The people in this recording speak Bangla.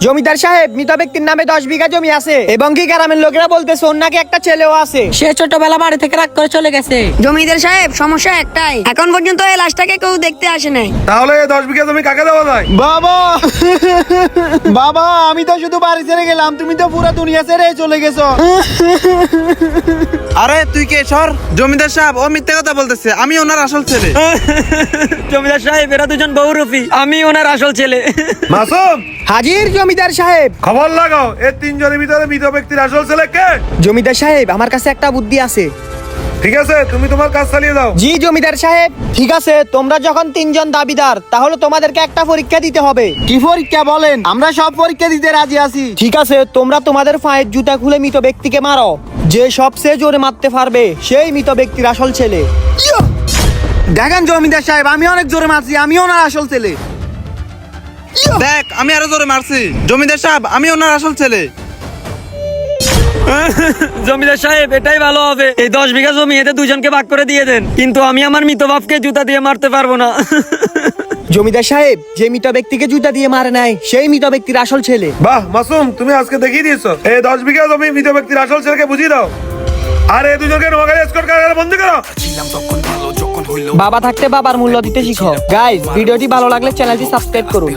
জমিদার সাহেব, মৃত ব্যক্তির নামে 10 বিঘা জমি আছে এবং কি গ্রামের লোকেরা বলতেছে ওর নাকি একটা ছেলেও আছে। সে ছোটবেলা বাড়ি থেকে রাগ করে চলে গেছে। জমিদার সাহেব, সমস্যা একটাই, এখন পর্যন্ত এই লাশটাকে কেউ দেখতে আসে নাই। তাহলে এই 10 বিঘা জমি কাকে দেওয়া যায়? বাবা বাবা, আমি তো শুধু বাড়ি ছেড়ে গেলাম, তুমি তো পুরো দুনিয়া ছেড়ে চলে গেছো। আরে তুই কে সর? জমিদার সাহেব ও মিথ্যে কথা বলতেছে, আমি ওনার আসল ছেলে। জমিদার সাহেব, এরা দুজন বহুরূপী, আমি ওনার আসল ছেলে। মাসুম, হাজির জমিদার সাহেব। খবর লাগাও এই 3 জনের ভিতরে মৃত ব্যক্তির আসল ছেলে কে? জমিদার সাহেব, আমার কাছে একটা বুদ্ধি আছে। ঠিক আছে, তুমি তোমার কাজ চালিয়ে যাও। জি জমিদার সাহেব। ঠিক আছে, তোমরা যখন 3 জন দাবিদার, তাহলে তোমাদেরকে একটা পরীক্ষা দিতে হবে। কি পরীক্ষা বলেন? আমরা সব পরীক্ষা দিতে রাজি আছি। ঠিক আছে, তোমরা তোমাদের পায়ের জুতা খুলে মৃত ব্যক্তিকে মারো। যে সবচেয়ে জোরে মারতে পারবে সেই মৃত ব্যক্তির আসল ছেলে। দেখেন জমিদার সাহেব, আমি অনেক জোরে মারছি, আমি ওনার আসল ছেলে। দেখ, আমি আরো জোরে মারছি। জমিদার সাহেব, আমি ওনার আসল ছেলে। জমিদার সাহেব, এটাই ভালো হবে। এই 10 বিঘা জমি এতে দুজনকে ভাগ করে দিয়ে দেন, কিন্তু আমি আমার মৃত বাপকে জুতা দিয়ে মারতে পারবো না। জমিদার সাহেব, যে মৃত ব্যক্তিকে জুতা দিয়ে মারে নাই সেই মৃত ব্যক্তির আসল ছেলে। বাহ মাসুম, তুমি আজকে দেখিয়ে দিয়েছো। এই 10 বিঘা জমি মৃত ব্যক্তির আসল ছেলেকে বুঝিয়ে দাও। আর এই দুজনকে নোয়াখালী এসকর্ট কারাগারে বন্দী করো। বাবা থাকতে বাবার মূল্য দিতে শিখো। গাইস, ভিডিওটি ভালো লাগলে চ্যানেলটি সাবস্ক্রাইব করুন।